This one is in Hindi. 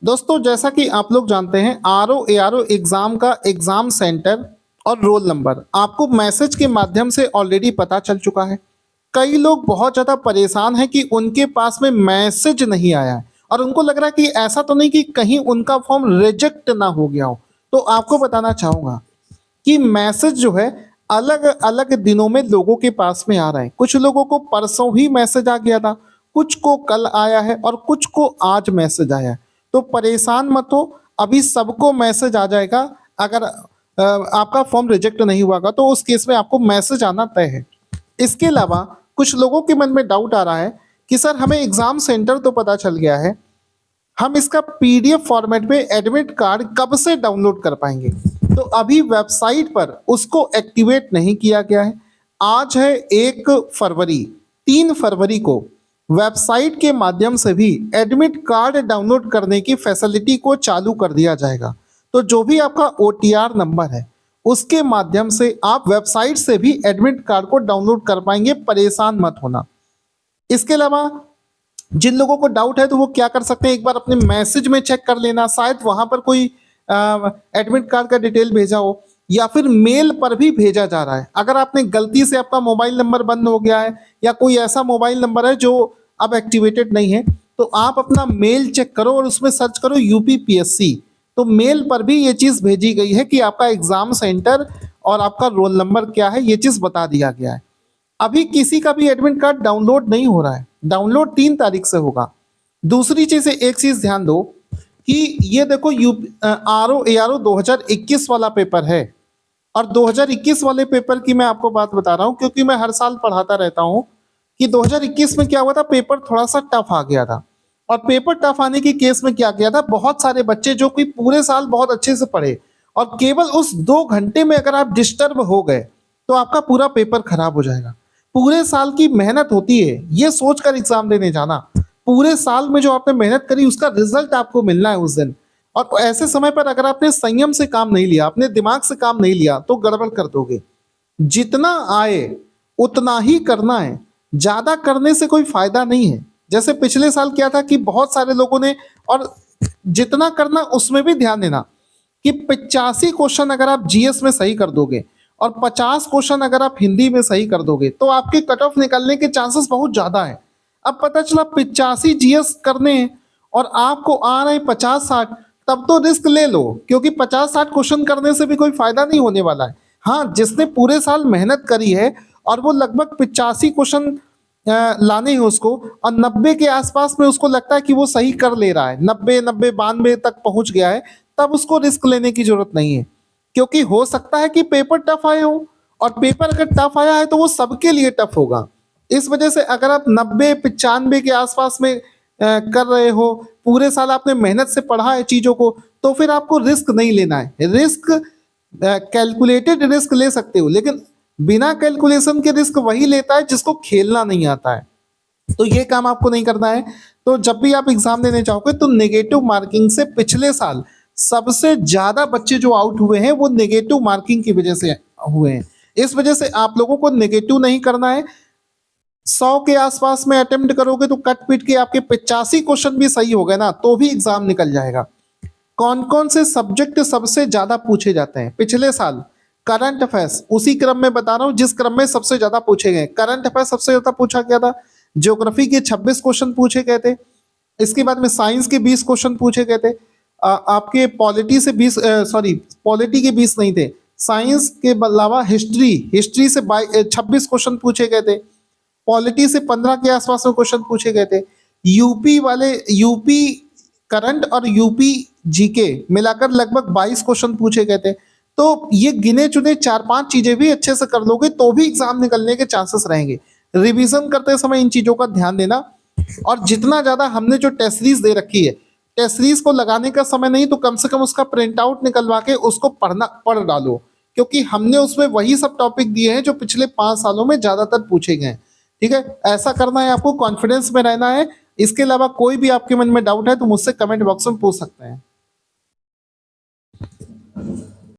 दोस्तों जैसा कि आप लोग जानते हैं आरओ एआरओ एग्जाम का एग्जाम सेंटर और रोल नंबर आपको मैसेज के माध्यम से ऑलरेडी पता चल चुका है। कई लोग बहुत ज़्यादा परेशान हैं कि उनके पास में मैसेज नहीं आया है और उनको लग रहा है कि ऐसा तो नहीं कि कहीं उनका फॉर्म रिजेक्ट ना हो गया हो। तो आपको बताना चाहूँगा कि मैसेज जो है अलग अलग दिनों में लोगों के पास में आ रहा है। कुछ लोगों को परसों ही मैसेज आ गया था, कुछ को कल आया है और कुछ को आज मैसेज आया है। तो परेशान मत हो, अभी सबको मैसेज आ जाएगा। अगर आपका फॉर्म रिजेक्ट नहीं हुआ तो उस केस में आपको मैसेज आना तय है। इसके अलावा कुछ लोगों के मन में डाउट आ रहा है कि सर हमें एग्जाम सेंटर तो पता चल गया है, हम इसका पीडीएफ फॉर्मेट में एडमिट कार्ड कब से डाउनलोड कर पाएंगे? तो अभी वेबसाइट पर उसको एक्टिवेट नहीं किया गया है। आज है 1 फरवरी, 3 फरवरी को वेबसाइट के माध्यम से भी एडमिट कार्ड डाउनलोड करने की फैसिलिटी को चालू कर दिया जाएगा। तो जो भी आपका ओटीआर नंबर है उसके माध्यम से आप वेबसाइट से भी एडमिट कार्ड को डाउनलोड कर पाएंगे, परेशान मत होना। इसके अलावा जिन लोगों को डाउट है तो वो क्या कर सकते हैं, एक बार अपने मैसेज में चेक कर लेना, शायद वहां पर कोई एडमिट कार्ड का डिटेल भेजा हो या फिर मेल पर भी भेजा जा रहा है। अगर आपने गलती से आपका मोबाइल नंबर बंद हो गया है या कोई ऐसा मोबाइल नंबर है जो अब एक्टिवेटेड नहीं है, तो आप अपना मेल चेक करो और उसमें सर्च करो यूपीपीएससी। तो मेल पर भी ये चीज़ भेजी गई है कि आपका एग्जाम सेंटर और आपका रोल नंबर क्या है, ये चीज़ बता दिया गया है। अभी किसी का भी एडमिट कार्ड डाउनलोड नहीं हो रहा है, डाउनलोड 3 तारीख से होगा। दूसरी चीज एक चीज ध्यान दो कि ये देखो आरओ एआरओ 2021 वाला पेपर है और 2021 वाले पेपर की मैं आपको बात बता रहा हूँ क्योंकि मैं हर साल पढ़ाता रहता हूँ कि 2021 में क्या हुआ था, पेपर थोड़ा सा टफ आ गया था। और पेपर टफ आने के केस में क्या किया था, बहुत सारे बच्चे जो कि पूरे साल बहुत अच्छे से पढ़े और केवल उस 2 घंटे में अगर आप डिस्टर्ब हो गए तो आपका पूरा पेपर खराब हो जाएगा। पूरे साल की मेहनत होती है, ये सोचकर एग्जाम देने जाना। पूरे साल में जो आपने मेहनत करी उसका रिजल्ट आपको मिलना है उस दिन। और ऐसे समय पर अगर आपने संयम से काम नहीं लिया, अपने दिमाग से काम नहीं लिया तो गड़बड़ कर दोगे। जितना आए उतना ही करना है, ज्यादा करने से कोई फायदा नहीं है। जैसे पिछले साल क्या था कि बहुत सारे लोगों ने, और जितना करना उसमें भी ध्यान देना कि 85 क्वेश्चन अगर आप जीएस में सही कर दोगे और 50 क्वेश्चन अगर आप हिंदी में सही कर दोगे तो आपके कट ऑफ निकलने के चांसेस बहुत ज्यादा है। अब पता चला 85 जीएस करने हैं और आपको आ रहे हैं 50-60, तब तो रिस्क ले लो क्योंकि 50-60 क्वेश्चन करने से भी कोई फायदा नहीं होने वाला है। हाँ, जिसने पूरे साल मेहनत करी है और वो लगभग 85 क्वेश्चन लाने हैं उसको और 90 के आसपास में उसको लगता है कि वो सही कर ले रहा है, 90 92 तक पहुंच गया है, तब उसको रिस्क लेने की जरूरत नहीं है। क्योंकि हो सकता है कि पेपर टफ आए हो और पेपर अगर टफ आया है तो वो सबके लिए टफ होगा। इस वजह से अगर आप 90 95 के आसपास में कर रहे हो, पूरे साल आपने मेहनत से पढ़ा है चीजों को, तो फिर आपको रिस्क नहीं लेना है। रिस्क कैलकुलेटेड रिस्क ले सकते हो, लेकिन बिना कैलकुलेशन के रिस्क वही लेता है जिसको खेलना नहीं आता है। तो ये काम आपको नहीं करना है। तो जब भी आप एग्जाम देने जाओगे तो नेगेटिव मार्किंग से, पिछले साल सबसे ज्यादा बच्चे जो आउट हुए हैं वो नेगेटिव मार्किंग की वजह से हुए हैं। इस वजह से आप लोगों को नेगेटिव नहीं करना है। 100 के आसपास में अटेम्प्ट करोगे तो कट पीट के आपके 85 क्वेश्चन भी सही हो गए ना तो भी एग्जाम निकल जाएगा। कौन कौन से सब्जेक्ट सबसे ज्यादा पूछे जाते हैं पिछले साल? करंट अफेयर्स, उसी क्रम में बता रहा हूं जिस क्रम में सबसे ज्यादा पूछे गए। करंट अफेयर्स सबसे ज्यादा पूछा गया था। ज्योग्राफी के 26 क्वेश्चन पूछे गए थे। इसके बाद में साइंस के 20 क्वेश्चन पूछे गए थे। आपके पॉलिटी से 20, सॉरी पॉलिटी के 20 नहीं थे, साइंस के अलावा हिस्ट्री हिस्ट्री से 26 क्वेश्चन पूछे गए थे। पॉलिटी से 15 के आसपास में क्वेश्चन पूछे गए थे। यूपी वाले, यूपी करंट और यूपी जीके मिलाकर लगभग 22 क्वेश्चन पूछे गए थे। तो ये गिने चुने 4-5 चीजें भी अच्छे से कर लोगे तो भी एग्जाम निकलने के चांसेस रहेंगे। रिवीजन करते समय इन चीजों का ध्यान देना। और जितना ज्यादा हमने जो टेस्ट सीरीज दे रखी है, टेस्ट सीरीज को लगाने का समय नहीं तो कम से कम उसका प्रिंट आउट निकलवा के उसको पढ़ डालो, क्योंकि हमने उसमें वही सब टॉपिक दिए हैं जो पिछले 5 सालों में ज्यादातर पूछे गए हैं। ठीक है, ऐसा करना है, आपको कॉन्फिडेंस में रहना है। इसके अलावा कोई भी आपके मन में डाउट है तो मुझसे कमेंट बॉक्स में पूछ सकते हैं।